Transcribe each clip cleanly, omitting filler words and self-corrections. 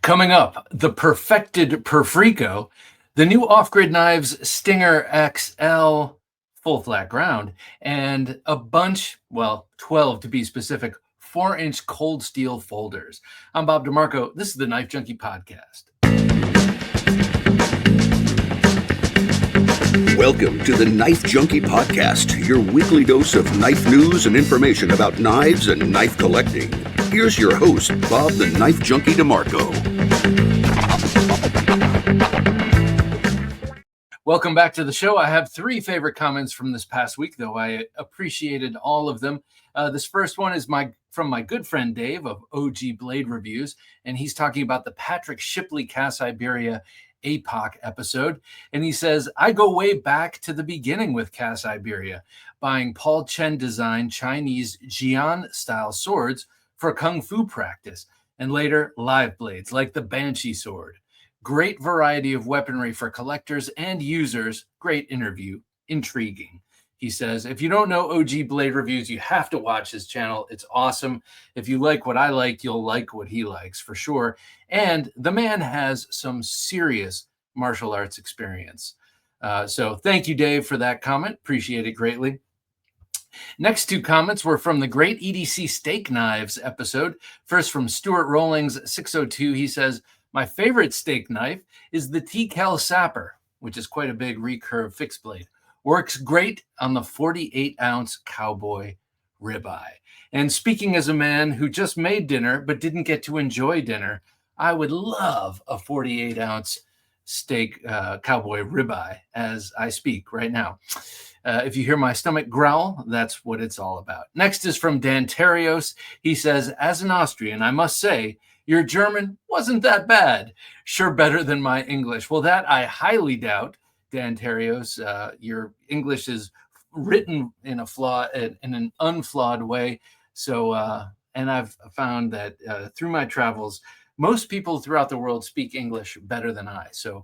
Coming up, the perfected Perfrico, the new off-grid knives Stinger XL, full flat ground, and a bunch, 12 to be specific, 4-inch cold steel folders. I'm Bob DeMarco. This is the Knife Junkie podcast. Welcome to the Knife Junkie podcast, your weekly dose of knife news and information about knives and knife collecting. Here's your host, Bob the Knife Junkie DeMarco. Welcome back to the show. I have three favorite comments from this past week, though I appreciated all of them. This first one is from my good friend Dave of OG Blade Reviews, and he's talking about the Patrick Shipley Cast Iberia APOC episode. And he says, I go way back to the beginning with Cast Iberia, buying Paul Chen design Chinese Jian style swords for kung fu practice, and later live blades like the Banshee sword. Great variety of weaponry for collectors and users. Great interview. Intriguing. He says, if you don't know OG Blade Reviews, you have to watch his channel. It's awesome. If you like what I like, you'll like what he likes for sure. And the man has some serious martial arts experience. So thank you, Dave, for that comment. Appreciate it greatly. Next two comments were from the great EDC Steak Knives episode. First from Stuart Rollings 602. He says, my favorite steak knife is the TKell Sapper, which is quite a big recurve fixed blade. Works great on the 48-ounce cowboy ribeye. And speaking as a man who just made dinner but didn't get to enjoy dinner, I would love a 48-ounce steak cowboy ribeye as I speak right now. If you hear my stomach growl, that's what it's all about. Next is from Dan Terrios. He says, as an Austrian, I must say, your German wasn't that bad. Sure better than my English. Well, that I highly doubt, Dan Terrios. Your English is written in an unflawed way. So, and I've found that through my travels, most people throughout the world speak English better than I. So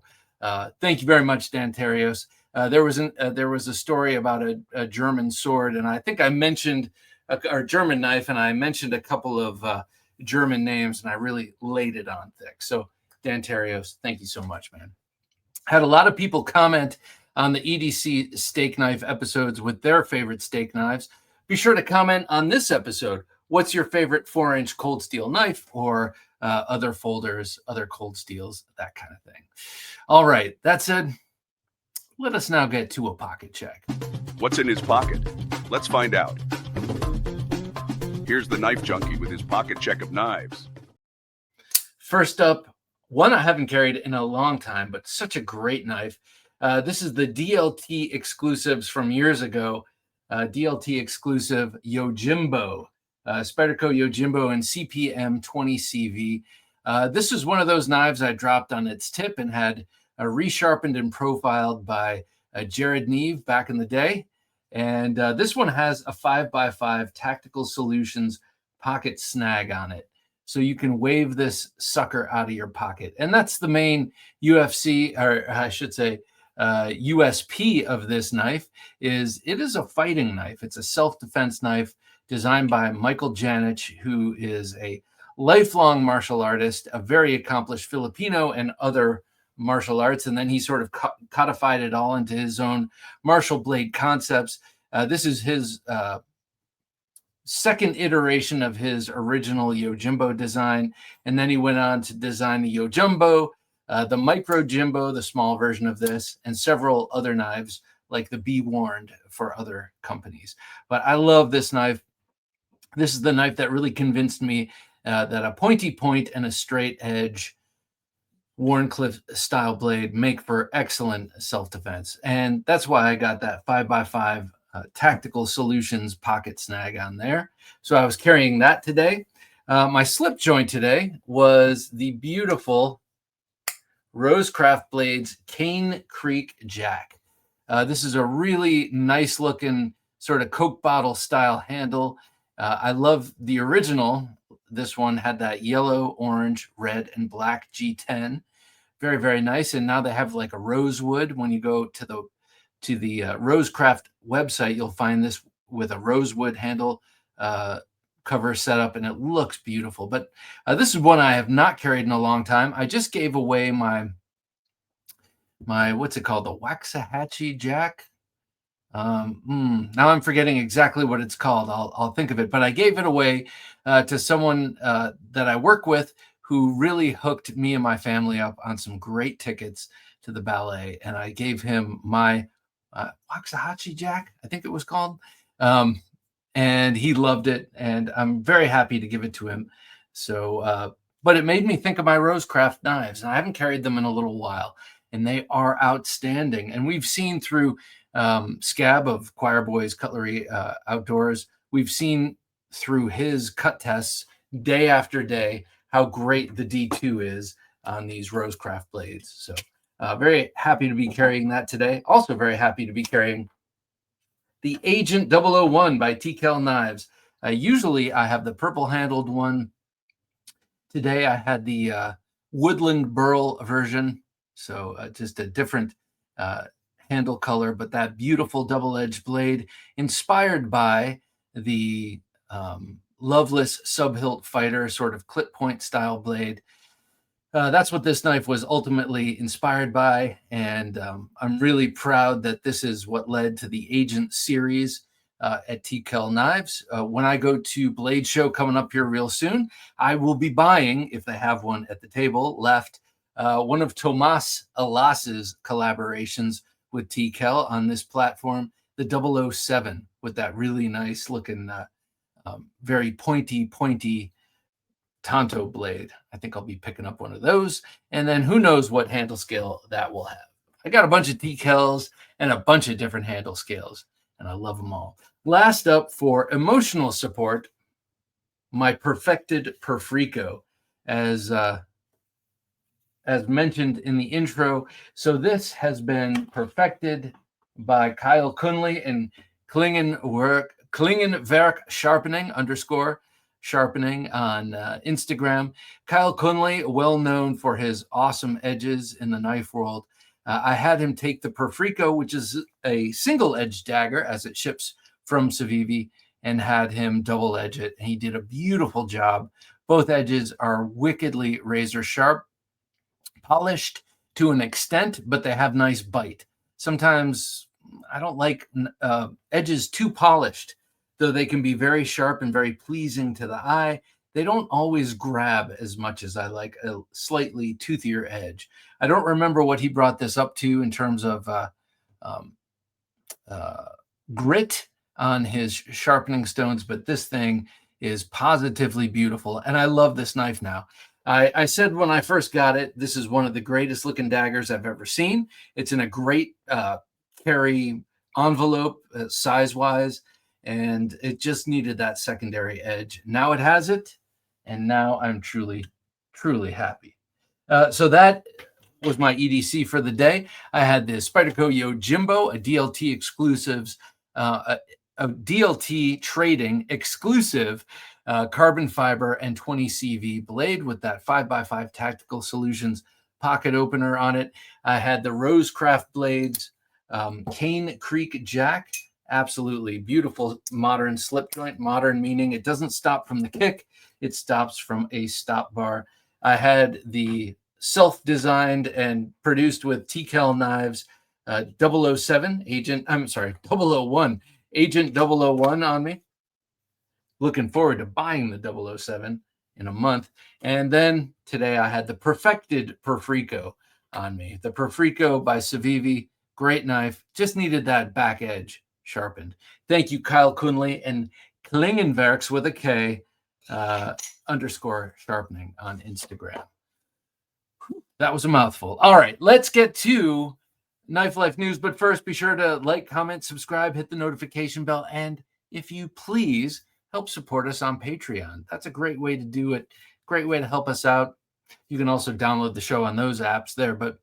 thank you very much, Dan Terrios. There was a story about a German sword, and I think I mentioned a German knife, and I mentioned a couple of German names, and I really laid it on thick. So Dan Terrios, thank you so much, man. Had a lot of people comment on the EDC steak knife episodes with their favorite steak knives. Be sure to comment on this episode. What's your favorite 4-inch cold steel knife, or other folders, other cold steels, that kind of thing. All right, that said, let us now get to a pocket check. What's in his pocket? Let's find out. Here's the Knife Junkie with his pocket check of knives. First up, one I haven't carried in a long time, but such a great knife. This is the DLT exclusives from years ago. DLT exclusive Yojimbo, Spyderco Yojimbo and CPM 20CV. This is one of those knives I dropped on its tip and had resharpened and profiled by Jared Neve back in the day. And this one has a 5x5 Tactical Solutions pocket snag on it. So you can wave this sucker out of your pocket. And that's the main UFC, or I should say, USP of this knife is it is a fighting knife. It's a self-defense knife designed by Michael Janich, who is a lifelong martial artist, a very accomplished Filipino and other martial arts, and then he sort of codified it all into his own martial blade concepts. This is his second iteration of his original Yojimbo design, and then he went on to design the Yojimbo, the Micro Jimbo, the small version of this, and several other knives like the Be Warned for other companies. But I love this knife. This is the knife that really convinced me that a pointy point and a straight edge Wharncliffe style blade make for excellent self-defense. And that's why I got that 5x5 Tactical Solutions pocket snag on there. So I was carrying that today. My slip joint today was the beautiful RoseCraft Blades Cane Creek Jack. This is a really nice looking sort of Coke bottle style handle. I love the original. This one had that yellow, orange, red, and black G10. Very, very nice. And now they have like a rosewood. When you go to the RoseCraft website, you'll find this with a rosewood handle cover setup, and it looks beautiful. But this is one I have not carried in a long time. I just gave away my what's it called, the Waxahachie jack. Now I'm forgetting exactly what it's called. I'll think of it. But I gave it away to someone that I work with who really hooked me and my family up on some great tickets to the ballet, and I gave him my Waxahachie jack, I think it was called. And he loved it, and I'm very happy to give it to him. So, but it made me think of my RoseCraft knives, and I haven't carried them in a little while, and they are outstanding. And we've seen through Scab of Choir Boys Cutlery Outdoors, we've seen through his cut tests day after day how great the D2 is on these RoseCraft blades. So very happy to be carrying that today. Also very happy to be carrying the Agent 001 by TKell Knives. Usually I have the purple handled one. Today I had the Woodland Burl version. So just a different handle color, but that beautiful double-edged blade inspired by the Loveless Subhilt Fighter sort of clip point style blade. That's what this knife was ultimately inspired by, and I'm really proud that this is what led to the Agent series at TKell Knives. When I go to Blade Show coming up here real soon, I will be buying, if they have one at the table left, one of Tomas Alas's collaborations with TKell on this platform, the 007, with that really nice looking, very pointy Tanto blade. I think I'll be picking up one of those, and then who knows what handle scale that will have. I got a bunch of TKells and a bunch of different handle scales, and I love them all. Last up for emotional support, my perfected Perfrico, as mentioned in the intro. So this has been perfected by Kyle Kunle and Klingenwerk Sharpening _sharpening on Instagram. Kyle Kunle, well known for his awesome edges in the knife world. I had him take the Perfrico, which is a single edge dagger as it ships from Civivi, and had him double edge it. And he did a beautiful job. Both edges are wickedly razor sharp, polished to an extent, but they have nice bite. Sometimes I don't like edges too polished, though they can be very sharp and very pleasing to the eye. They don't always grab as much as I like a slightly toothier edge. I don't remember what he brought this up to in terms of grit on his sharpening stones, but this thing is positively beautiful, and I love this knife now. I said when I first got it, this is one of the greatest looking daggers I've ever seen. It's in a great carry envelope size-wise, and it just needed that secondary edge. Now it has it, and now I'm truly happy. So that was my EDC for the day. I had the Spyderco Yojimbo, a DLT exclusives, a DLT trading exclusive carbon fiber and 20 CV blade with that 5x5 Tactical Solutions pocket opener on it. I had the RoseCraft blades, Cane Creek Jack, absolutely beautiful modern slip joint. Modern meaning it doesn't stop from the kick, it stops from a stop bar. I had the self-designed and produced with TKell Knives 001 Agent 001 on me. Looking forward to buying the 007 in a month. And then today I had the perfected Perfrico on me. The Perfrico by Civivi, great knife. Just needed that back edge sharpened. Thank you, Kyle Kunle and Klingenwerks with a K _sharpening on Instagram. That was a mouthful. All right, let's get to Knife Life News. But first, be sure to like, comment, subscribe, hit the notification bell, and if you please, help support us on Patreon. That's a great way to do it. Great way to help us out. You can also download the show on those apps there. But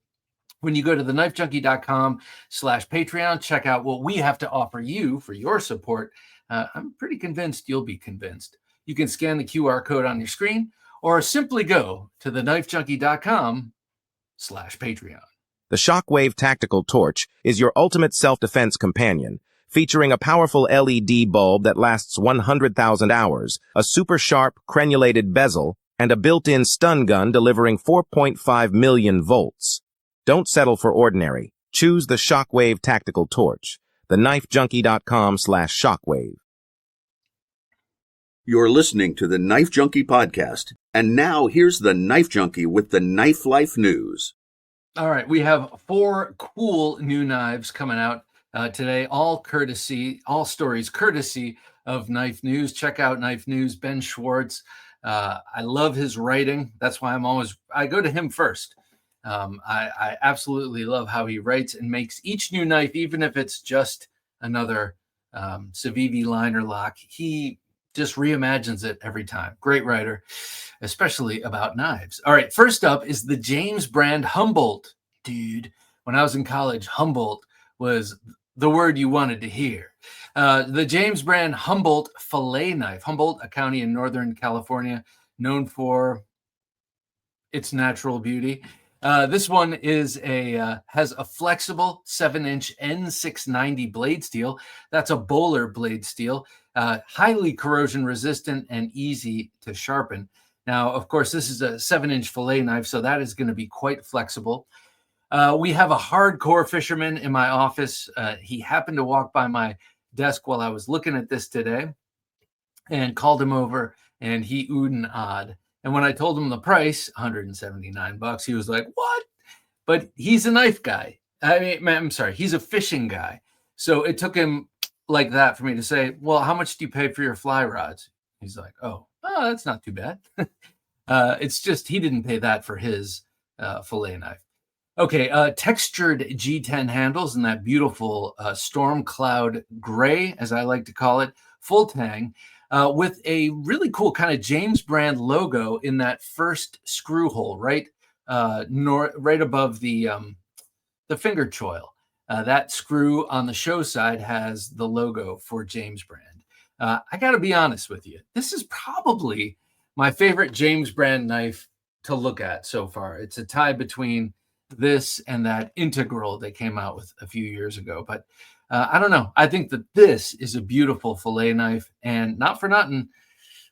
when you go to TheKnifeJunkie.com/Patreon, check out what we have to offer you for your support. I'm pretty convinced you'll be convinced. You can scan the QR code on your screen or simply go to TheKnifeJunkie.com/Patreon. The Shockwave Tactical Torch is your ultimate self-defense companion, featuring a powerful LED bulb that lasts 100,000 hours, a super sharp crenulated bezel, and a built-in stun gun delivering 4.5 million volts. Don't settle for ordinary. Choose the Shockwave Tactical Torch. TheKnifeJunkie.com/Shockwave. You're listening to the Knife Junkie podcast. And now here's the Knife Junkie with the Knife Life News. All right, we have 4 cool new knives coming out today, all stories courtesy of Knife News. Check out Knife News, Ben Schwartz. I love his writing. That's why I go to him first. I absolutely love how he writes and makes each new knife, even if it's just another Civivi liner lock. He just reimagines it every time. Great writer, especially about knives. All right, first up is the James brand Humboldt. Dude, when I was in college, Humboldt was the word you wanted to hear. The James brand Humboldt Fillet knife. Humboldt, a county in Northern California, known for its natural beauty. This one has a flexible 7-inch N690 blade steel. That's a bowler blade steel, highly corrosion resistant and easy to sharpen. Now, of course, this is a 7-inch fillet knife, so that is going to be quite flexible. We have a hardcore fisherman in my office. He happened to walk by my desk while I was looking at this today and called him over, and he oohed and ahed. And when I told him the price, $179, he was like, "What?" But he's a knife guy. He's a fishing guy. So it took him like that for me to say, "Well, how much do you pay for your fly rods?" He's like, oh, that's not too bad. It's just he didn't pay that for his fillet knife. Okay, textured G10 handles in that beautiful storm cloud gray, as I like to call it, full tang. With a really cool kind of James brand logo in that first screw hole, right above the finger choil. That screw on the show side has the logo for James brand. I got to be honest with you. This is probably my favorite James brand knife to look at so far. It's a tie between this and that Integral they came out with a few years ago, but I don't know. I think that this is a beautiful fillet knife, and not for nothing,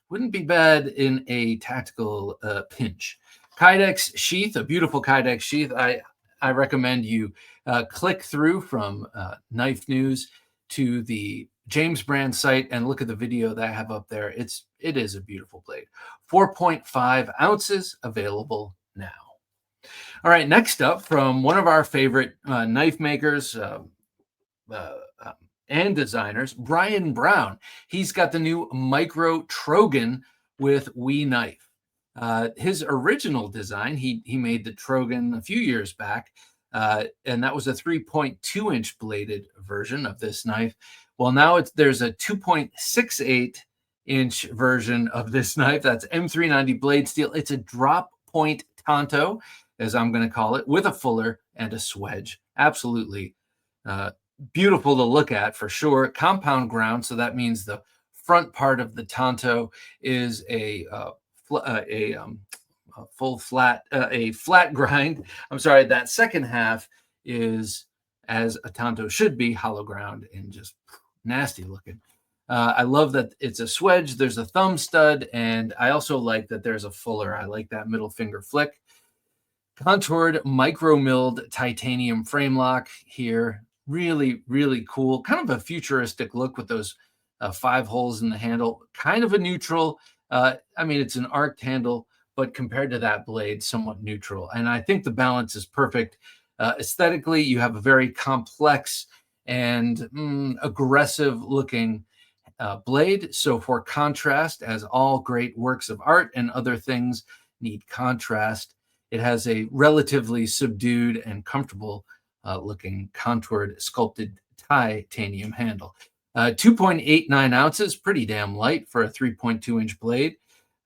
wouldn't be bad in a tactical pinch. Kydex sheath, a beautiful Kydex sheath. I recommend you click through from Knife News to the James brand site and look at the video that I have up there. It is a beautiful blade. 4.5 ounces available now. All right, next up from one of our favorite knife makers, and designers, Brian Brown. He's got the new Micro Trogan with We Knife. His original design, he made the Trogan a few years back, and that was a 3.2-inch bladed version of this knife. Well, now there's a 2.68-inch version of this knife. That's M390 blade steel. It's a drop point Tanto, as I'm going to call it, with a fuller and a swedge. Absolutely beautiful to look at for sure. Compound ground, so that means the front part of the Tanto is a flat grind. I'm sorry, that second half is, as a Tanto should be, hollow ground and just nasty looking. I love that it's a swedge. There's a thumb stud, and I also like that there's a fuller. I like that middle finger flick. Contoured micro milled titanium frame lock here. Really, really cool. Kind of a futuristic look with those 5 holes in the handle. Kind of a neutral. It's an arced handle, but compared to that blade, somewhat neutral. And I think the balance is perfect. Aesthetically, you have a very complex and aggressive looking blade. So for contrast, as all great works of art and other things need contrast, it has a relatively subdued and comfortable looking contoured sculpted titanium handle. 2.89 ounces, pretty damn light for a 3.2-inch blade,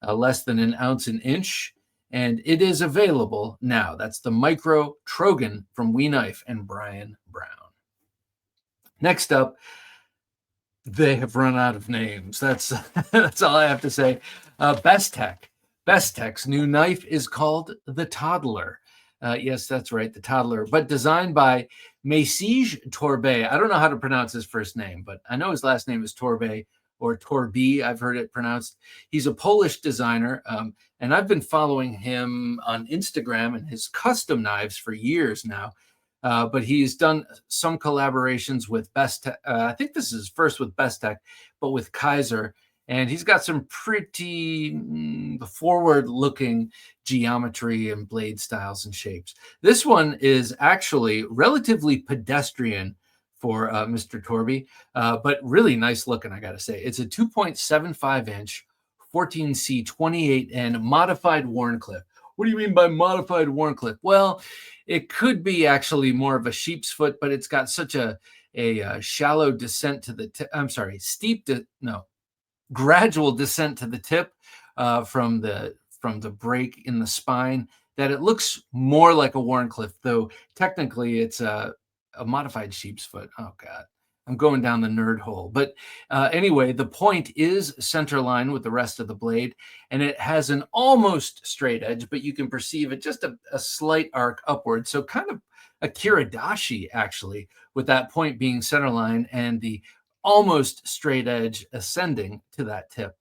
less than an ounce an inch, and it is available now. That's the Micro Trogan from We Knife and Brian Brown. Next up, they have run out of names. That's all I have to say. Bestech. Bestech's new knife is called the Toddler. Yes, that's right, the Toddler, but designed by Massige Torbay. I don't know how to pronounce his first name, but I know his last name is Torbay or Torby. I've heard it pronounced. He's a Polish designer, and I've been following him on Instagram and his custom knives for years now. But he's done some collaborations with Bestech. I think this is first with Bestech, but with Kaiser. And he's got some pretty forward-looking geometry and blade styles and shapes. This one is actually relatively pedestrian for Mr. Torby, but really nice looking, I got to say. It's a 2.75-inch 14C28N modified Wharncliffe. What do you mean by modified Wharncliffe? Well, it could be actually more of a sheep's foot, but it's got such a shallow descent to the tip. I'm sorry, gradual descent to the tip from the break in the spine that it looks more like a Wharncliffe, though technically it's a modified sheep's foot. Oh God, I'm going down the nerd hole. But anyway, the point is center line with the rest of the blade, and it has an almost straight edge, but you can perceive it just a slight arc upward. So kind of a Kiridashi, actually, with that point being center line and the almost straight edge ascending to that tip.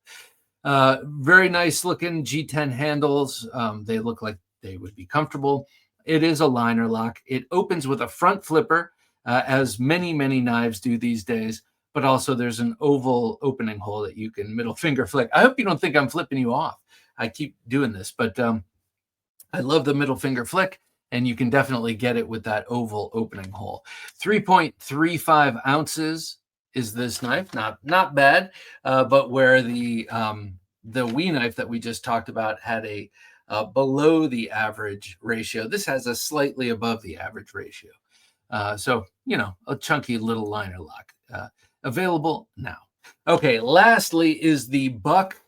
Very nice looking G10 handles. They look like they would be comfortable. It is a liner lock. It opens with a front flipper, as many knives do these days, but also there's an oval opening hole that you can middle finger flick. I hope you don't think I'm flipping you off. I keep doing this, but I love the middle finger flick, and you can definitely get it with that oval opening hole. 3.35 ounces is this knife. Not bad, but where the Wii knife that we just talked about had a below the average ratio, this has a slightly above the average ratio. So, a chunky little liner lock. Available now. Okay, lastly is the buck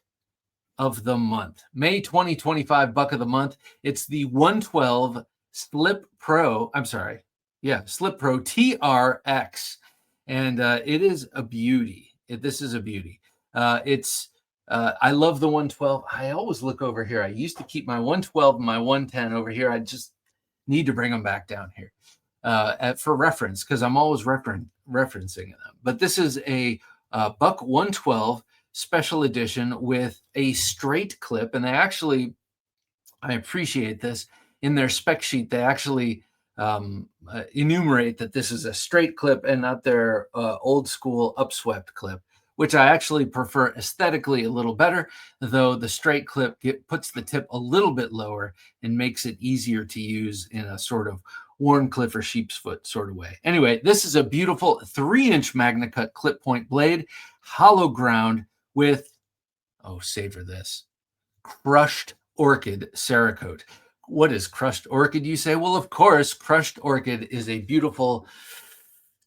of the month. May 2025 buck of the month. It's the 112 Slip Pro TRX. And it is a beauty. This is a beauty. I love the 112. I always look over here. I used to keep my 112 and my 110 over here. I just need to bring them back down here for reference, because I'm always referencing them. But this is a Buck 112 special edition with a straight clip. And I appreciate this, in their spec sheet, they actually enumerate that this is a straight clip and not their old school upswept clip, which I actually prefer aesthetically a little better, though the straight clip puts the tip a little bit lower and makes it easier to use in a sort of Wharncliffe or sheep's foot sort of way. Anyway, this is a beautiful 3-inch MagnaCut clip point blade, hollow ground with, savor this, crushed orchid Cerakote. What is crushed orchid, you say? Well, of course, crushed orchid is a beautiful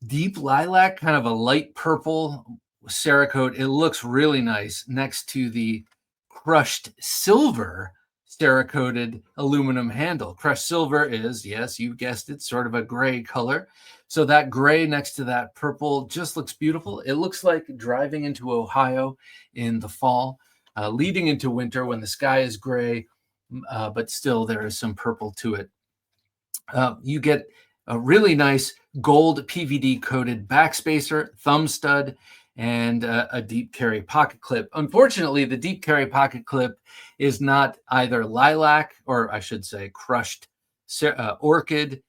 deep lilac, kind of a light purple Cerakote. It looks really nice next to the crushed silver Cerakoted aluminum handle. Crushed silver is, yes, you guessed it, sort of a gray color. So that gray next to that purple just looks beautiful. It looks like driving into Ohio in the fall, leading into winter when the sky is gray, but still there is some purple to it. You get a really nice gold PVD coated backspacer, thumb stud, and a deep carry pocket clip. Unfortunately, the deep carry pocket clip is not either lilac, or I should say crushed orchid,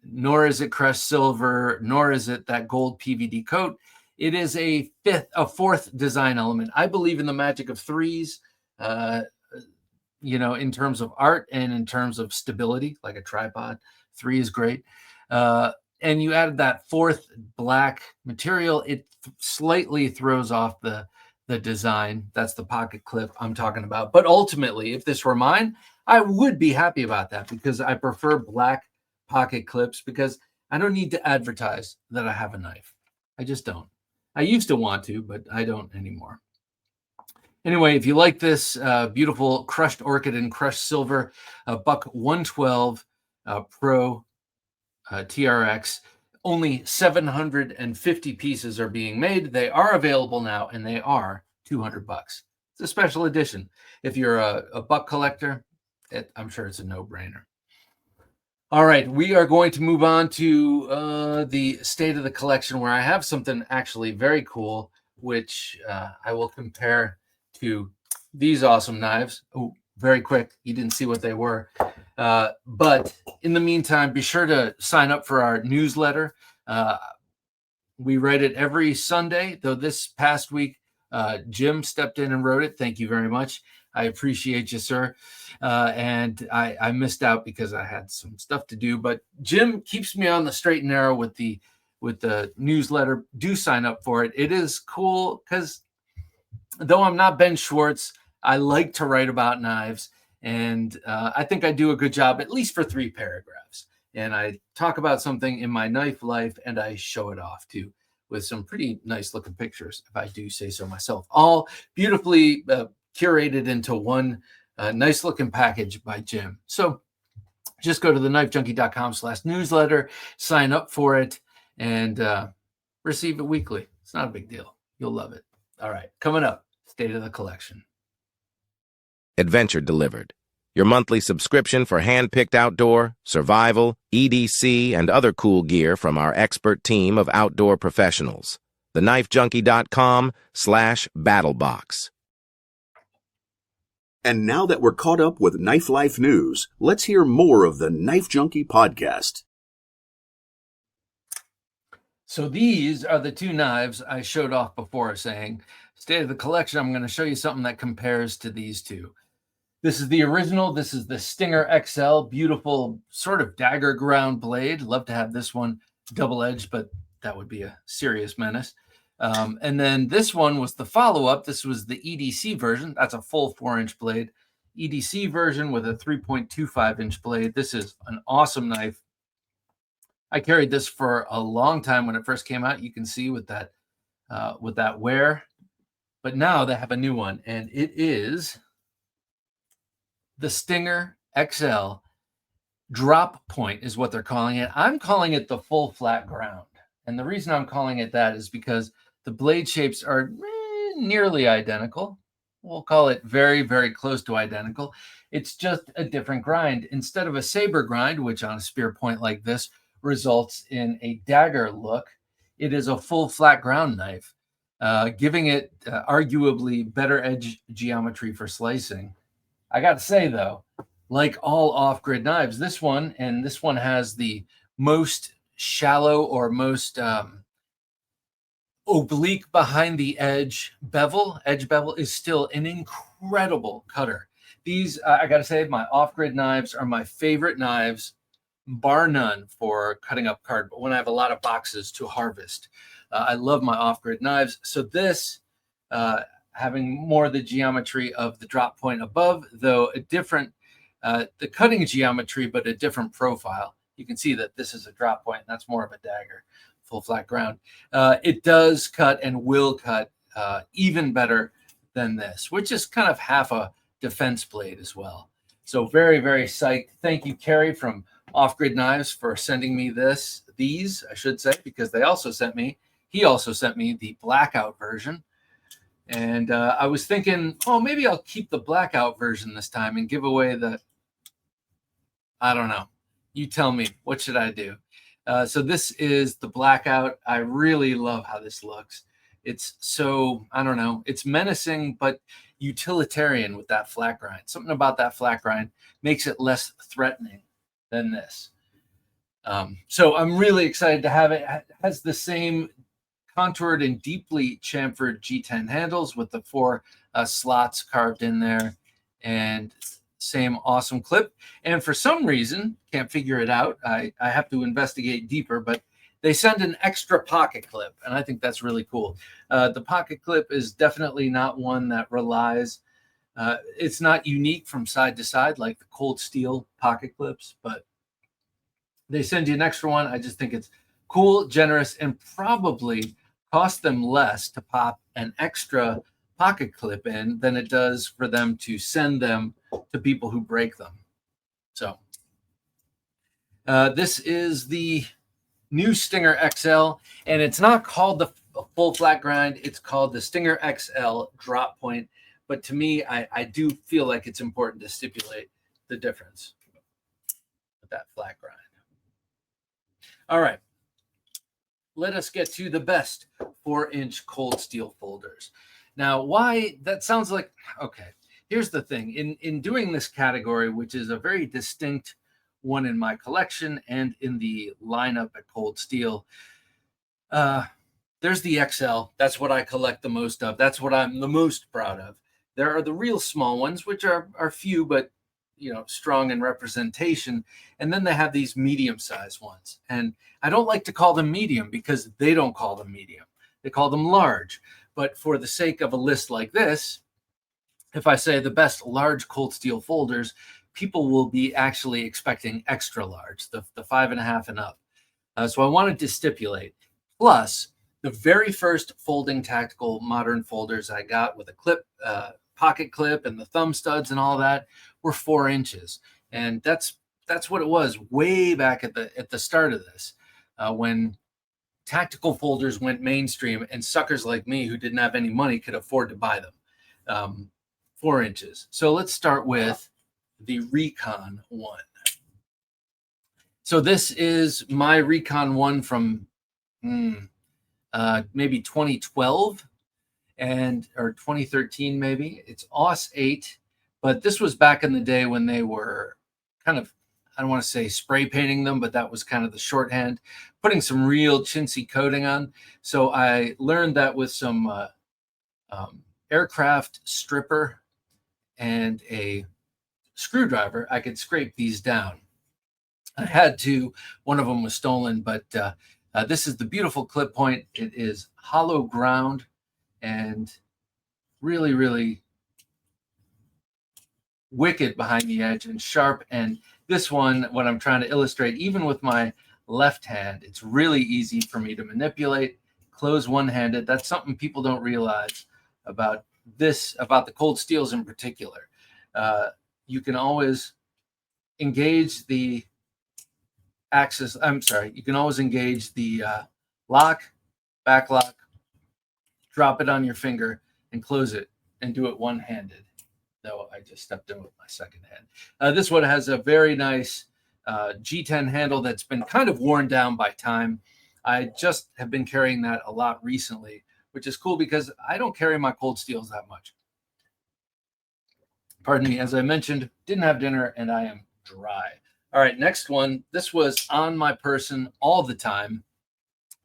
nor is it crushed silver, nor is it that gold PVD coat. It is a fourth design element. I believe in the magic of threes, in terms of art and in terms of stability, like a tripod. 3 is great. And you added that fourth black material. It slightly throws off the design. That's the pocket clip I'm talking about. But ultimately, if this were mine, I would be happy about that, because I prefer black pocket clips, because I don't need to advertise that I have a knife. I just don't. I used to want to, but I don't anymore. Anyway, if you like this beautiful crushed orchid and crushed silver Buck 112 Pro TRX, only 750 pieces are being made. They are available now, and they are $200. It's a special edition. If you're a buck collector, I'm sure it's a no-brainer. All right, we are going to move on to the state of the collection, where I have something actually very cool, which I will compare to these awesome knives. Oh, very quick. You didn't see what they were. But in the meantime, be sure to sign up for our newsletter. We write it every Sunday, though this past week, Jim stepped in and wrote it. Thank you very much. I appreciate you, sir. And I missed out because I had some stuff to do. But Jim keeps me on the straight and narrow with the newsletter. Do sign up for it. It is cool because though I'm not Ben Schwartz, I like to write about knives. And I think I do a good job, at least for 3 paragraphs. And I talk about something in my knife life, and I show it off too, with some pretty nice looking pictures, if I do say so myself. All beautifully curated into one nice looking package by Jim. So just go to TheKnifeJunkie.com/newsletter, sign up for it, and receive it weekly. It's not a big deal. You'll love it. All right, coming up, state of the collection. Adventure Delivered. Your monthly subscription for hand-picked outdoor, survival, EDC, and other cool gear from our expert team of outdoor professionals. TheKnifeJunkie.com/battlebox. And now that we're caught up with Knife Life news, let's hear more of the Knife Junkie podcast. So these are the 2 knives I showed off before, saying, state of the collection. I'm going to show you something that compares to these 2. This is the original. This is the Stinger XL, beautiful sort of dagger ground blade. Love to have this one double-edged, but that would be a serious menace. And then this one was the follow-up. This was the EDC version. That's a full 4-inch blade. EDC version with a 3.25-inch blade. This is an awesome knife. I carried this for a long time when it first came out. You can see with that wear. But now they have a new one, and it is the Stinger XL drop point is what they're calling it. I'm calling it the full flat ground. And the reason I'm calling it that is because the blade shapes are nearly identical. We'll call it very, very close to identical. It's just a different grind. Instead of a saber grind, which on a spear point like this results in a dagger look, it is a full flat ground knife, giving it arguably better edge geometry for slicing. I got to say, though, like all off-grid knives, this one has the most shallow or most oblique behind the edge bevel is still an incredible cutter. These, I got to say, my off-grid knives are my favorite knives, bar none, for cutting up cardboard when I have a lot of boxes to harvest. I love my off-grid knives. So this, having more of the geometry of the drop point above, though a different, the cutting geometry, but a different profile. You can see that this is a drop point, and that's more of a dagger, full flat ground. It does cut and will cut even better than this, which is kind of half a defense blade as well. So very, very psyched. Thank you, Kerry from Off Grid Knives, for sending me these, I should say, because he also sent me the blackout version. And I was thinking, oh, maybe I'll keep the blackout version this time and give away I don't know. You tell me, what should I do? So this is the blackout. I really love how this looks. It's so, I don't know, it's menacing, but utilitarian with that flat grind. Something about that flat grind makes it less threatening than this. So I'm really excited to have it. It has the same contoured and deeply chamfered G10 handles with the 4 slots carved in there, and same awesome clip. And for some reason, can't figure it out. I have to investigate deeper, but they send an extra pocket clip, and I think that's really cool. The pocket clip is definitely not one that relies. It's not unique from side to side like the cold steel pocket clips, but they send you an extra one. I just think it's cool, generous, and probably cost them less to pop an extra pocket clip in than it does for them to send them to people who break them. So this is the new Stinger XL, and it's not called the full flat grind. It's called the Stinger XL drop point. But to me, I do feel like it's important to stipulate the difference with that flat grind. All right. Let us get to the best 4-inch cold steel folders. Now, why that sounds like, okay, here's the thing. In doing this category, which is a very distinct one in my collection and in the lineup at Cold Steel, there's the XL. That's what I collect the most of. That's what I'm the most proud of. There are the real small ones, which are few, but strong in representation. And then they have these medium-sized ones. And I don't like to call them medium because they don't call them medium. They call them large. But for the sake of a list like this, if I say the best large cold steel folders, people will be actually expecting extra large, the 5.5 and up. So I wanted to stipulate. Plus, the very first folding tactical modern folders I got with a clip, pocket clip, and the thumb studs and all that were 4 inches, and that's what it was way back at the start of this, when tactical folders went mainstream, and suckers like me who didn't have any money could afford to buy them. 4 inches. So let's start with the Recon one. So this is my Recon one from maybe 2012 or 2013 maybe. It's AUS 8, but this was back in the day when they were kind of, I don't want to say spray painting them, but that was kind of the shorthand, putting some real chintzy coating on. So I learned that with some aircraft stripper and a screwdriver, I could scrape these down. I had to, one of them was stolen, but this is the beautiful clip point. It is hollow ground and really, really wicked behind the edge and sharp. And this one, what I'm trying to illustrate, even with my left hand, it's really easy for me to manipulate, close one-handed. That's something people don't realize about this, about the cold steels in particular. You can always engage the axis. You can always engage the lock, back lock, drop it on your finger, and close it, and do it one-handed. Though I just stepped in with my second hand. This one has a very nice G10 handle that's been kind of worn down by time. I just have been carrying that a lot recently, which is cool because I don't carry my cold steels that much. Pardon me, as I mentioned, didn't have dinner and I am dry. All right, next one. This was on my person all the time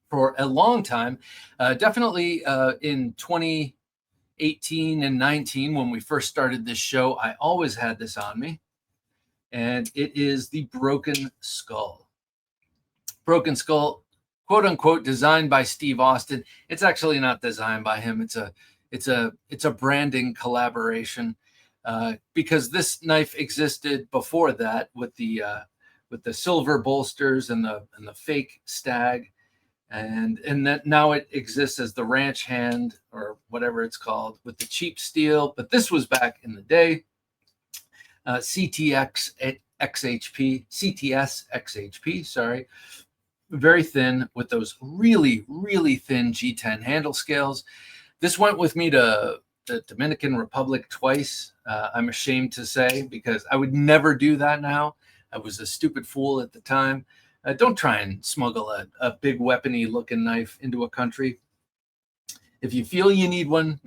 for a long time. Definitely in 2018 and 19, when we first started this show, I always had this on me. And it is the Broken Skull. Broken Skull, quote unquote, designed by Steve Austin. It's actually not designed by him. It's a branding collaboration. Because this knife existed before that with the silver bolsters and the fake stag, and that now it exists as the ranch hand or whatever it's called with the cheap steel. But this was back in the day. CTS XHP, sorry, very thin with those really, really thin G10 handle scales. This went with me to the Dominican Republic twice. I'm ashamed to say, because I would never do that now. I was a stupid fool at the time. Don't try and smuggle a big weapony looking knife into a country. If you feel you need one,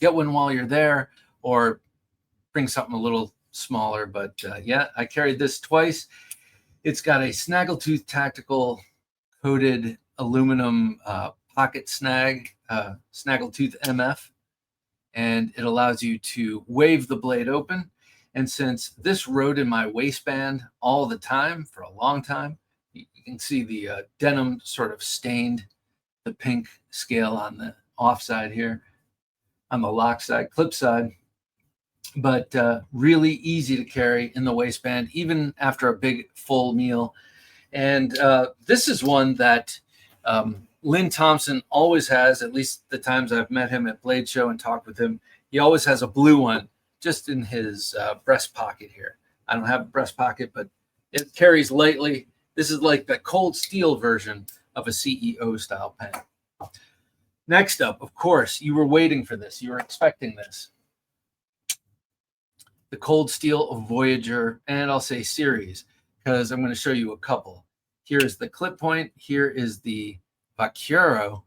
get one while you're there, or bring something a little smaller. But yeah, I carried this twice. It's got a snaggletooth tactical coated aluminum pocket snag, snaggletooth MF. And it allows you to wave the blade open. And since this rode in my waistband all the time for a long time, you can see the denim sort of stained the pink scale on the off side here, on the lock side, clip side, but really easy to carry in the waistband, even after a big full meal. And this is one that Lynn Thompson always has, at least the times I've met him at Blade Show and talked with him. He always has a blue one just in his breast pocket here. I don't have a breast pocket, but it carries lightly. This is like the cold steel version of a CEO style pen. Next up, of course, you were waiting for this. You were expecting this. The Cold Steel Voyager, and I'll say series, because I'm going to show you a couple. Here is the clip point. Here is the Vaquero.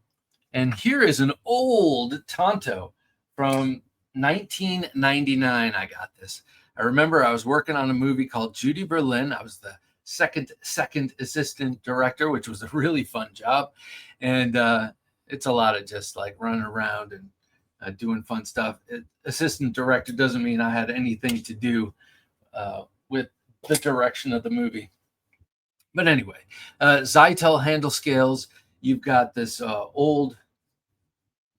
And here is an old Tanto from 1999. I got this. I remember I was working on a movie called Judy Berlin. I was the second assistant director, which was a really fun job. And it's a lot of just like running around and doing fun stuff. Assistant director doesn't mean I had anything to do with the direction of the movie. But anyway, Zytel handle scales. You've got this old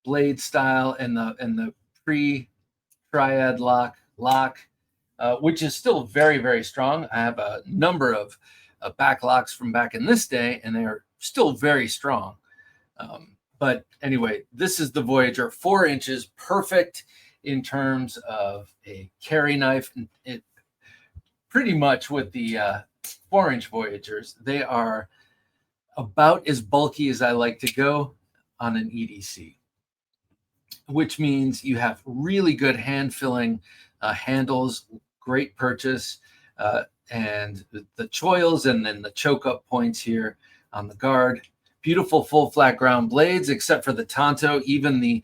blade style and the pre-triad lock, which is still very, very strong. I have a number of back locks from back in this day, and they are still very strong. But anyway, this is the Voyager, 4 inches, perfect in terms of a carry knife. It pretty much with the 4-inch Voyagers, they are about as bulky as I like to go on an EDC, which means you have really good hand filling handles, great purchase, and the choils and then the choke up points here on the guard. Beautiful full flat ground blades, except for the Tanto. Even the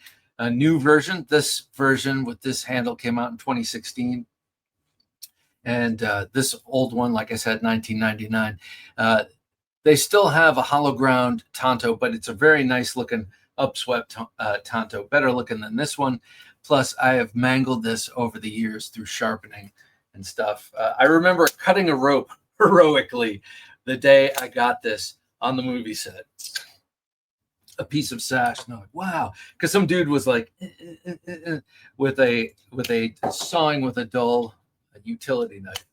new version, this version with this handle came out in 2016. And this old one, like I said, 1999. They still have a hollow ground Tanto, but it's a very nice looking upswept Tanto, better looking than this one. Plus, I have mangled this over the years through sharpening and stuff. I remember cutting a rope heroically the day I got this on the movie set. A piece of sash. And I'm like, wow. Because some dude was like, with a sawing with a dull utility knife.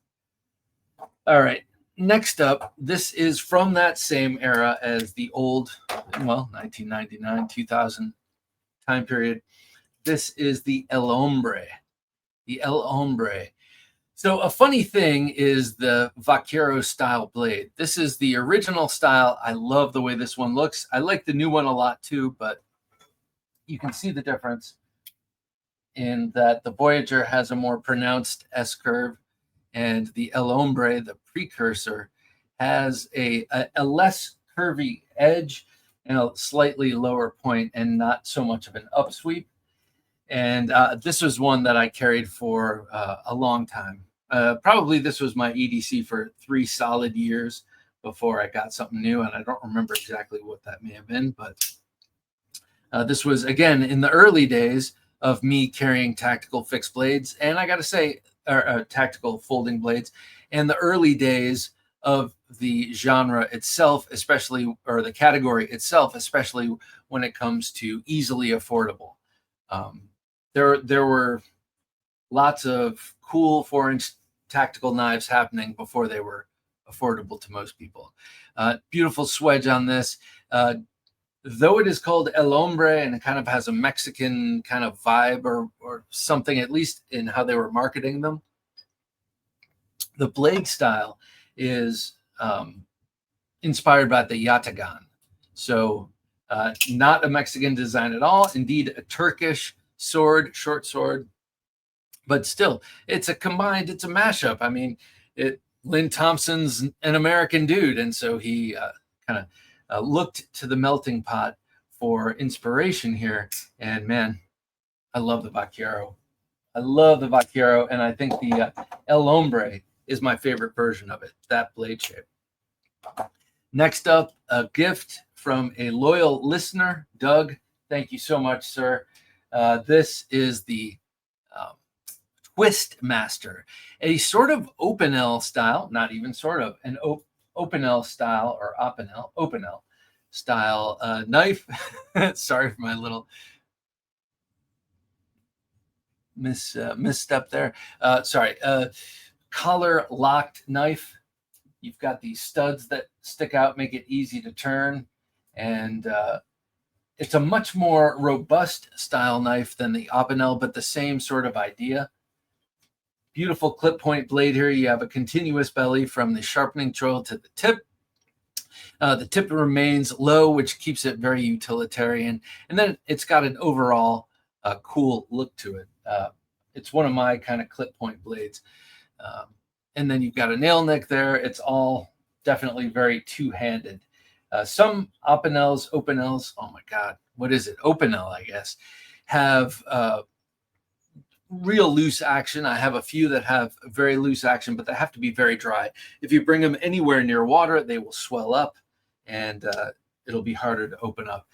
All right. Next up, this is from that same era as the old, 1999, 2000 time period. This is the Elmbre. The Elmbre. So a funny thing is the Vaquero style blade. This is the original style. I love the way this one looks. I like the new one a lot too, but you can see the difference in that the Voyager has a more pronounced S curve, and the Elmbre, the precursor, has a less curvy edge and a slightly lower point and not so much of an upsweep. And this was one that I carried for a long time. Probably this was my EDC for 3 solid years before I got something new, and I don't remember exactly what that may have been, but this was, again, in the early days of me carrying tactical fixed blades, and I got to say, tactical folding blades, and the early days of the genre itself, especially, or the category itself, especially when it comes to easily affordable. There were lots of cool 4-inch tactical knives happening before they were affordable to most people. Beautiful swedge on this. Though it is called Elmbre and it kind of has a Mexican kind of vibe or something, at least in how they were marketing them, the blade style is inspired by the Yatagan. So not a Mexican design at all. Indeed, a Turkish sword, short sword. But still, it's a mashup. I mean, Lynn Thompson's an American dude, and so he kind of looked to the melting pot for inspiration here. And man, I love the Vaquero. I love the Vaquero, and I think the Elmbre is my favorite version of it, that blade shape. Next up, a gift from a loyal listener, Doug. Thank you so much, sir. This is the Twist Master, a sort of open L style, not even sort of, an open L style or open L style knife. Sorry for my little misstep there. Collar locked knife. You've got these studs that stick out, make it easy to turn, and it's a much more robust style knife than the Opinel, but the same sort of idea. Beautiful clip point blade here. You have a continuous belly from the sharpening choil to the tip. The tip remains low, which keeps it very utilitarian. And then it's got an overall cool look to it. It's one of my kind of clip point blades. And then you've got a nail nick there. It's all definitely very two-handed. Some Opinels, oh my God, what is it? Opinel, I guess, have real loose action. I have a few that have very loose action, but they have to be very dry. If you bring them anywhere near water, they will swell up, and it'll be harder to open up.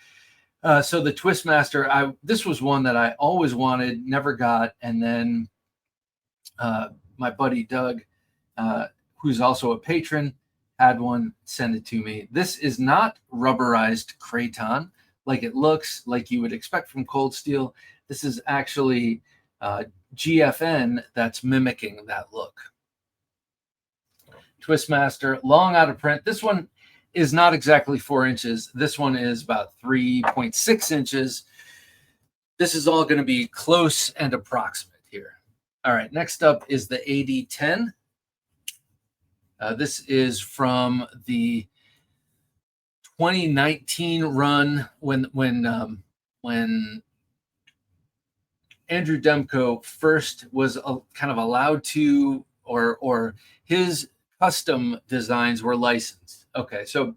So the Twistmaster, this was one that I always wanted, never got, and then my buddy Doug, who's also a patron, had one, send it to me. This is not rubberized craton like it looks, like you would expect from Cold Steel. This is actually GFN that's mimicking that look. Twistmaster, long out of print. This one is not exactly 4 inches. This one is about 3.6 inches. This is all going to be close and approximate here. All right, next up is the 8010. This is from the 2019 run when Andrew DeMarco first was kind of allowed to, or his custom designs were licensed. Okay, so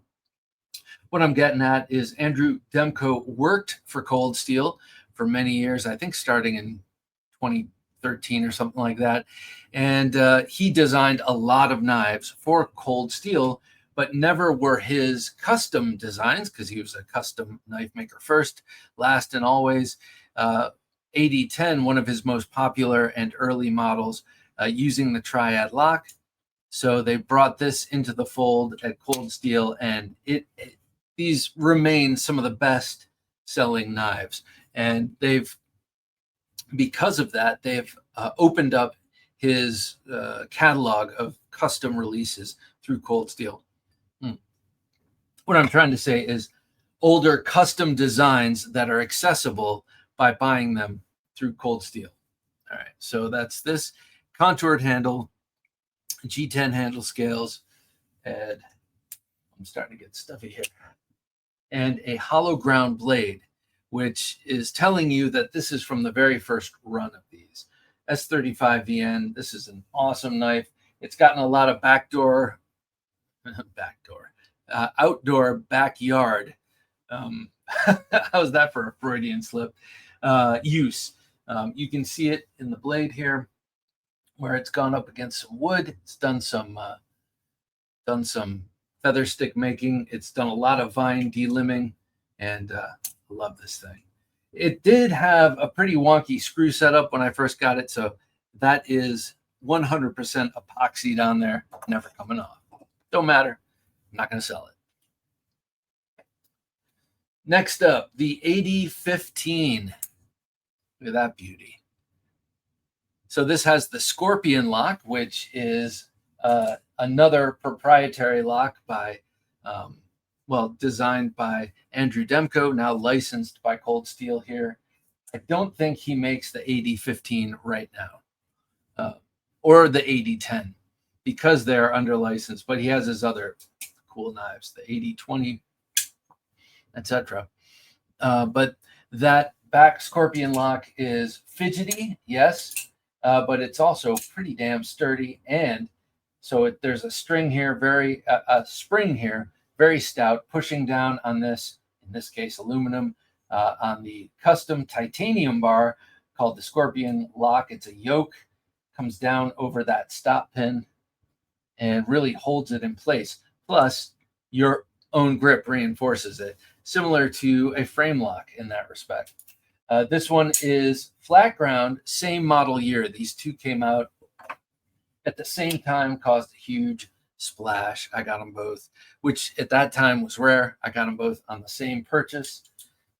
what I'm getting at is Andrew DeMarco worked for Cold Steel for many years, I think starting in 2013 or something like that. And he designed a lot of knives for Cold Steel, but never were his custom designs, because he was a custom knife maker first, last, and always. 8010, one of his most popular and early models, using the triad lock. So they brought this into the fold at Cold Steel, and these remain some of the best selling knives. And because of that, they've opened up his catalog of custom releases through Cold Steel. What I'm trying to say is older custom designs that are accessible by buying them through Cold Steel. All right, so that's this contoured handle, G10 handle scales, and I'm starting to get stuffy here, and a hollow ground blade, which is telling you that this is from the very first run of these. S35VN, this is an awesome knife. It's gotten a lot of outdoor backyard. How's that for a Freudian slip? Use. You can see it in the blade here, where it's gone up against some wood. It's done some feather stick making. It's done a lot of vine delimbing, and I love this thing. It did have a pretty wonky screw setup when I first got it, so that is 100% epoxied on there, never coming off. Don't matter. I'm not going to sell it. Next up, the 8015. Look at that beauty. So this has the Scorpion lock, which is another proprietary lock by, designed by Andrew DeMarco, now licensed by Cold Steel here. I don't think he makes the 8015 right now, or the 8010, because they're under license, but he has his other cool knives, the 8020, etc. But that back Scorpion lock is fidgety, yes, but it's also pretty damn sturdy. And so there's a string here, a spring here, very stout, pushing down on this, in this case, aluminum, on the custom titanium bar called the Scorpion lock. It's a yoke, comes down over that stop pin and really holds it in place. Plus, your own grip reinforces it, similar to a frame lock in that respect. This one is flat ground, same model year. These two came out at the same time, caused a huge splash. I got them both, which at that time was rare. I got them both on the same purchase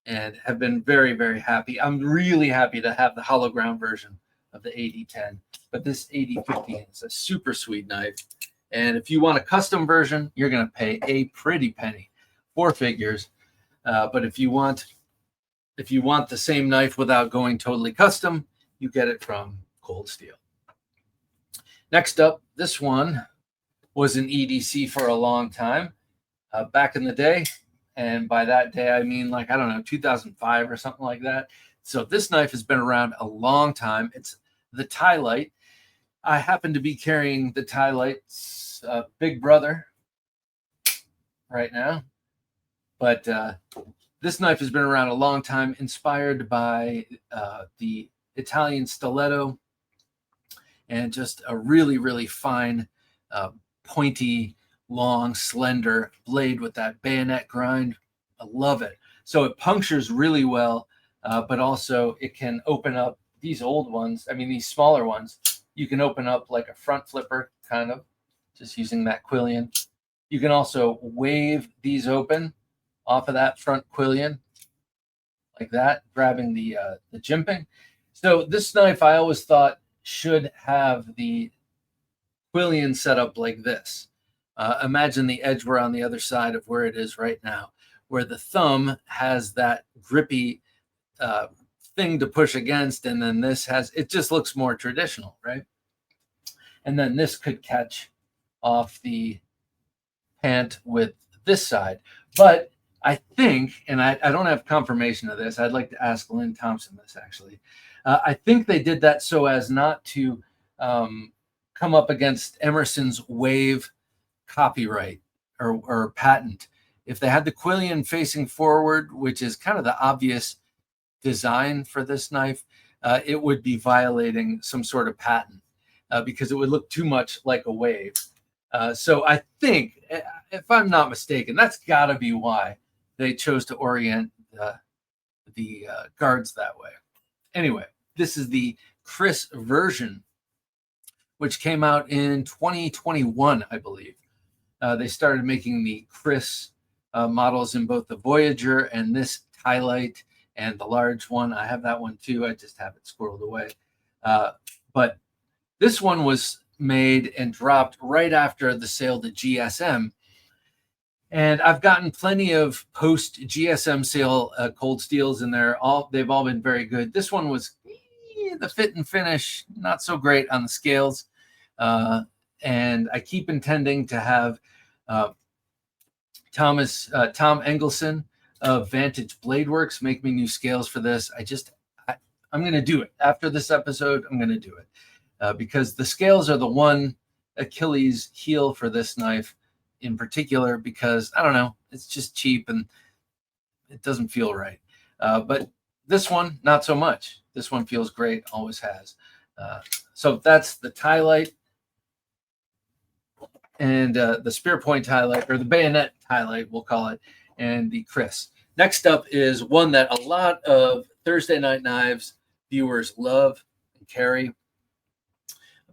and have been very, very happy. I'm really happy to have the hollow ground version of the 8010, but this 8015 is a super sweet knife. And if you want a custom version, you're going to pay a pretty penny, 4 figures. But if you want the same knife without going totally custom, you get it from Cold Steel. Next up, this one was an EDC for a long time, back in the day. And by that day, I mean, 2005 or something like that. So this knife has been around a long time. It's the Taillight. I happen to be carrying the Taillight's big brother, right now. But this knife has been around a long time, inspired by the Italian stiletto, and just a really, really fine, pointy, long, slender blade with that bayonet grind. I love it. So it punctures really well, but also it can open up these old ones. I mean, these smaller ones, you can open up like a front flipper, kind of, just using that quillion. You can also wave these open off of that front quillion like that, grabbing the jimping. So this knife, I always thought, should have the quillion set up like this. Imagine the edge were on the other side of where it is right now, where the thumb has that grippy thing to push against, and then this has, it just looks more traditional, right? And then this could catch off the pant with this side. But I think, and I don't have confirmation of this, I'd like to ask Lynn Thompson this actually. I think they did that so as not to come up against Emerson's Wave copyright or patent. If they had the quillion facing forward, which is kind of the obvious design for this knife, it would be violating some sort of patent because it would look too much like a wave. So I think, if I'm not mistaken, that's got to be why they chose to orient the guards that way. Anyway, this is the Chris version, which came out in 2021, I believe. They started making the Chris models in both the Voyager and this Taillight and the large one. I have that one too. I just have it squirreled away. But this one was made and dropped right after the sale to GSM. And I've gotten plenty of post GSM sale cold steels in there. They've all been very good. This one was the fit and finish, not so great on the scales. And I keep intending to have Tom Engelson of Vantage Blade Works make me new scales for this. I'm going to do it. After this episode, I'm going to do it because the scales are the one Achilles heel for this knife in particular, because I don't know, it's just cheap and it doesn't feel right. But this one, not so much. This one feels great, always has. So that's the Taillight and the spear point Taillight, or the bayonet Taillight, we'll call it, and the Chris. Next up is one that a lot of Thursday Night Knives viewers love and carry.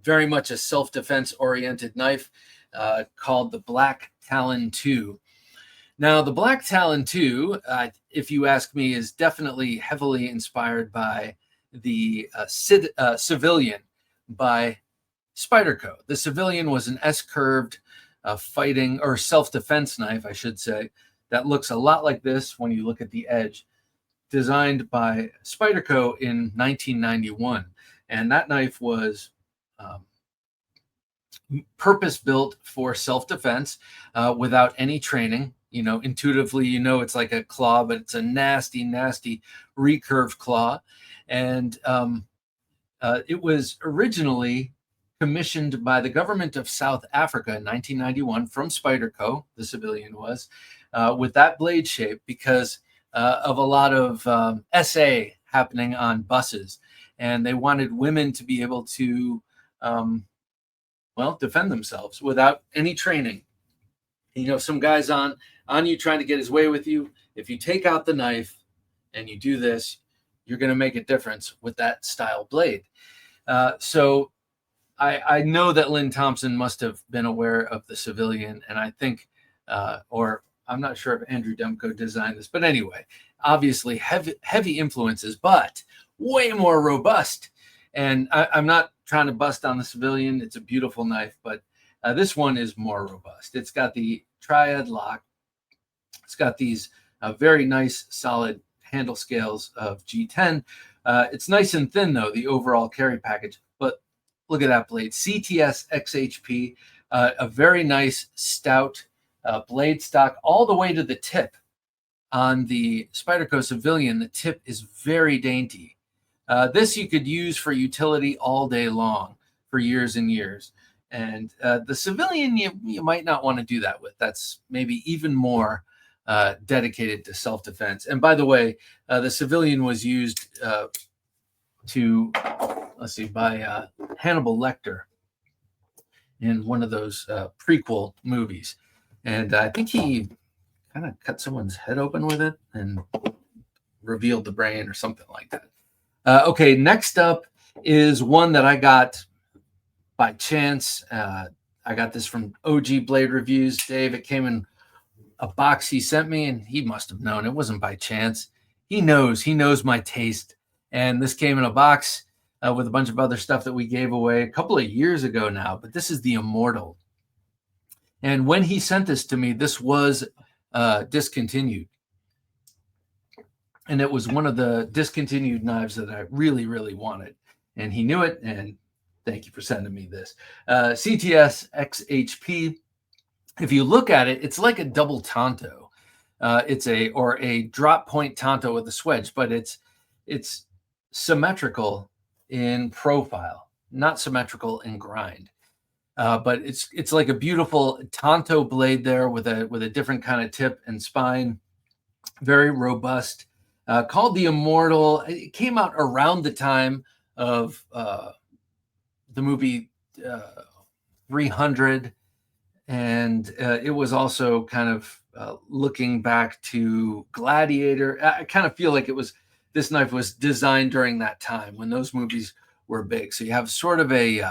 Very much a self-defense oriented knife called the Black Talon 2. Now, the Black Talon 2, if you ask me, is definitely heavily inspired by the Civilian by Spyderco. The Civilian was an S-curved fighting or self-defense knife, I should say, that looks a lot like this when you look at the edge, designed by Spyderco in 1991. And that knife was purpose-built for self-defense without any training. You know, intuitively, you know, it's like a claw, but it's a nasty, nasty recurved claw. And it was originally commissioned by the government of South Africa in 1991 from Spyderco, the Civilian was, with that blade shape because of a lot of SA happening on buses. And they wanted women to be able to, defend themselves without any training. You know, some guy's on you trying to get his way with you. If you take out the knife and you do this, you're going to make a difference with that style blade. So I know that Lynn Thompson must have been aware of the Civilian, and I think, or I'm not sure if Andrew Demko designed this, but anyway, obviously heavy influences, but way more robust. And I'm not trying to bust on the Civilian. It's a beautiful knife, but this one is more robust. It's got the triad lock. It's got these very nice, solid handle scales of G10. It's nice and thin, though, the overall carry package. But look at that blade. CTS XHP, a very nice, stout blade stock all the way to the tip. On the Spyderco Civilian, the tip is very dainty. This you could use for utility all day long for years and years. And the civilian, you might not want to do that with. That's maybe even more dedicated to self-defense. And by the way, the civilian was used by Hannibal Lecter in one of those prequel movies. And I think he kind of cut someone's head open with it and revealed the brain or something like that. Okay, next up is one that I got by chance. I got this from OG Blade Reviews. Dave, it came in a box he sent me, and he must have known. It wasn't by chance. He knows my taste. And this came in a box with a bunch of other stuff that we gave away a couple of years ago now. But this is the Immortal. And when he sent this to me, this was discontinued. And it was one of the discontinued knives that I really, really wanted. And he knew it, and thank you for sending me this. CTS XHP. If you look at it, it's like a double Tanto. It's a drop point Tanto with a swedge, but it's symmetrical in profile, not symmetrical in grind. But it's like a beautiful Tanto blade there with a different kind of tip and spine, very robust. Called the Immortal. It came out around the time of the movie 300, and it was also kind of looking back to Gladiator. I kind of feel like this knife was designed during that time when those movies were big. So you have sort of a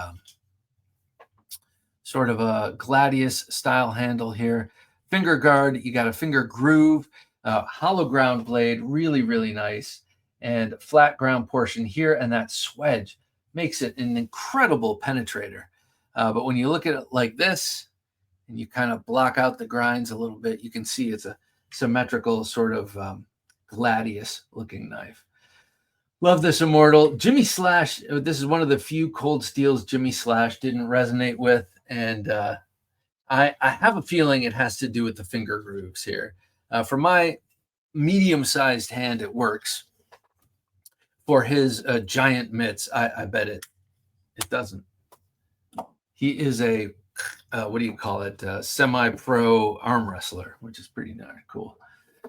Gladius style handle here. Finger guard, you got a finger groove. Hollow ground blade, really, really nice. And flat ground portion here, and that swedge makes it an incredible penetrator. But when you look at it like this, and you kind of block out the grinds a little bit, you can see it's a symmetrical sort of gladius-looking knife. Love this Immortal. Jimmy Slash, this is one of the few cold steels Jimmy Slash didn't resonate with, and I have a feeling it has to do with the finger grooves here. For my medium-sized hand, it works. For his giant mitts, I bet it doesn't. He is a what do you call it? Semi-pro arm wrestler, which is pretty darn cool.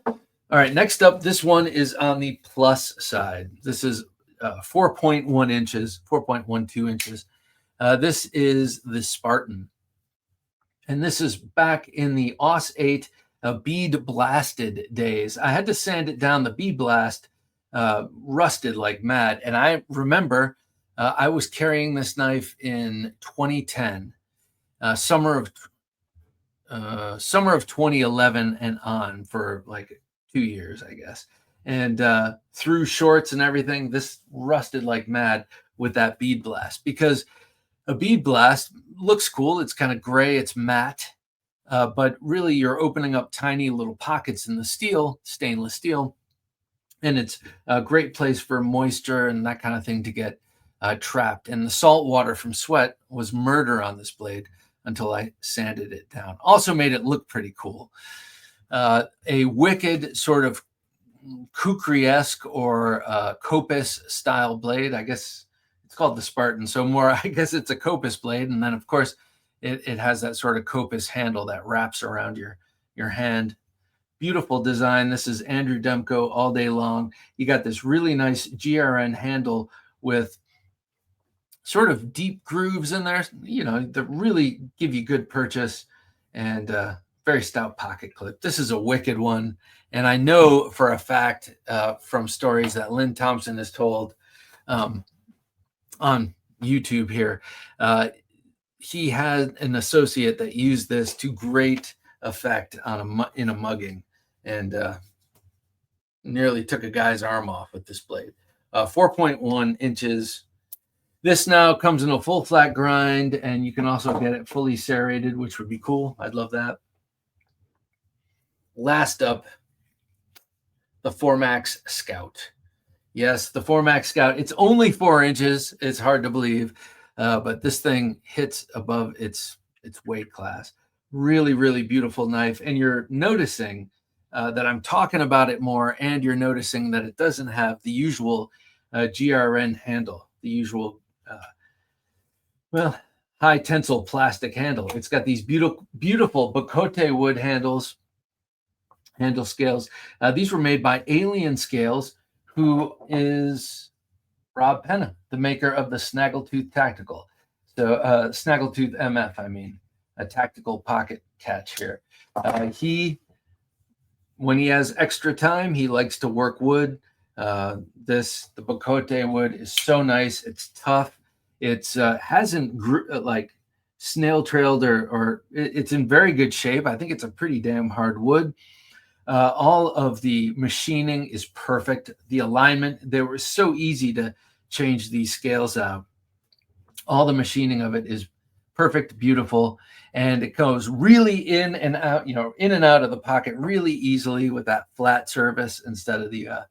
All right, next up, this one is on the plus side. This is 4.1 inches, 4.12 inches. This is the Spartan, and this is back in the Aus 8 bead blasted days. I had to sand it down. The bead blast rusted like mad. And I remember I was carrying this knife in 2010, summer of 2011 and on for like 2 years, I guess. And through shorts and everything, this rusted like mad with that bead blast, because a bead blast looks cool. It's kind of gray. It's matte. But really, you're opening up tiny little pockets in the steel, stainless steel, and it's a great place for moisture and that kind of thing to get trapped. And the salt water from sweat was murder on this blade until I sanded it down. Also made it look pretty cool. A wicked sort of kukri-esque or Copus style blade. I guess it's called the Spartan. So more, I guess it's a Copus blade. And then, of course, it has that sort of Copus handle that wraps around your hand. Beautiful design. This is Andrew Demko all day long. You got this really nice GRN handle with sort of deep grooves in there, that really give you good purchase, and very stout pocket clip. This is a wicked one. And I know for a fact from stories that Lynn Thompson has told on YouTube here, he had an associate that used this to great effect in a mugging, and nearly took a guy's arm off with this blade. 4.1 inches. This now comes in a full flat grind, and you can also get it fully serrated, which would be cool. I'd love that. Last up, the Formax Scout. Yes, the Formax Scout. It's only 4 inches. It's hard to believe. But this thing hits above its weight class. Really, really beautiful knife. And you're noticing that I'm talking about it more, and you're noticing that it doesn't have the usual GRN handle, the usual, high tensile plastic handle. It's got these beautiful Bocote wood handle scales. These were made by Alien Scales, who is Rob Penna, the maker of the Snaggletooth Tactical. So Snaggletooth MF, I mean, a tactical pocket catch here. When he has extra time, he likes to work wood. The Bocote wood is so nice. It's tough. It's hasn't like snail trailed or it's in very good shape. I think it's a pretty damn hard wood. All of the machining is perfect. The alignment, they were so easy to change these scales out. All the machining of it is perfect, beautiful, and it goes really in and out, in and out of the pocket really easily with that flat surface instead of the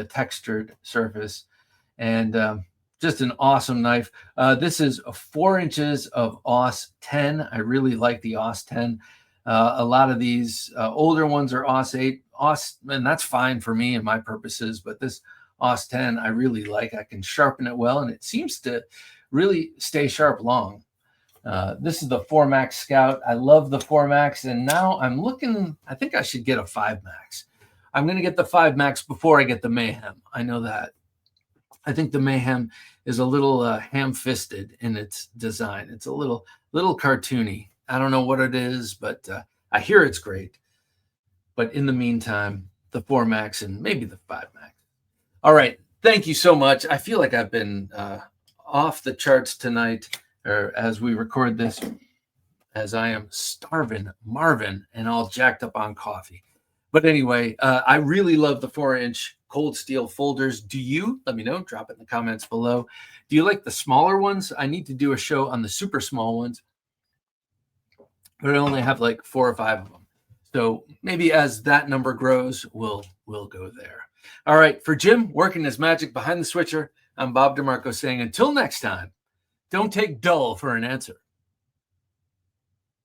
textured surface. And just an awesome knife. This is 4 inches of AUS 10. I really like the AUS 10. A lot of these older ones are AUS 8, and that's fine for me and my purposes. But this AUS 10, I really like. I can sharpen it well, and it seems to really stay sharp long. This is the Formax Scout. I love the Formax, and now I'm looking. I think I should get a 5 Max. I'm going to get the 5 Max before I get the Mayhem. I know that. I think the Mayhem is a little ham-fisted in its design. It's a little cartoony. I don't know what it is, but I hear it's great. But in the meantime, the 4 Max and maybe the 5 Max. All right. Thank you so much. I feel like I've been off the charts tonight, or as we record this, as I am starving Marvin and all jacked up on coffee. But anyway, I really love the 4-inch cold steel folders. Do you? Let me know. Drop it in the comments below. Do you like the smaller ones? I need to do a show on the super small ones, but I only have like 4 or 5 of them. So maybe as that number grows, we'll go there. All right. For Jim, working his magic behind the switcher, I'm Bob DeMarco saying until next time, don't take dull for an answer.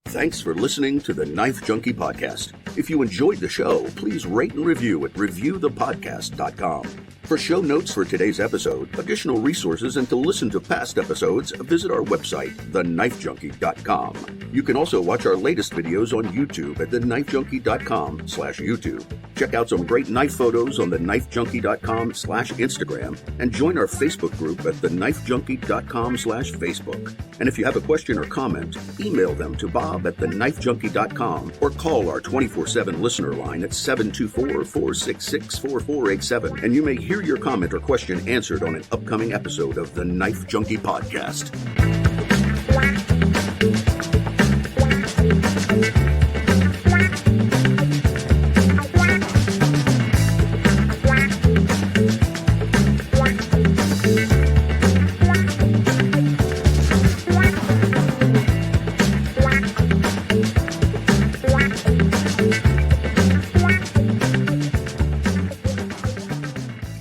Thanks for listening to the Knife Junkie podcast. If you enjoyed the show, please rate and review at reviewthepodcast.com. For show notes for today's episode, additional resources, and to listen to past episodes, visit our website, TheKnifeJunkie.com. You can also watch our latest videos on YouTube at TheKnifeJunkie.com/YouTube. Check out some great knife photos on TheKnifeJunkie.com/Instagram, and join our Facebook group at TheKnifeJunkie.com/Facebook. And if you have a question or comment, email them to bob@TheKnifeJunkie.com or call our 24/7 listener line at 724-466-4487, and you may hear your comment or question answered on an upcoming episode of the Knife Junkie podcast.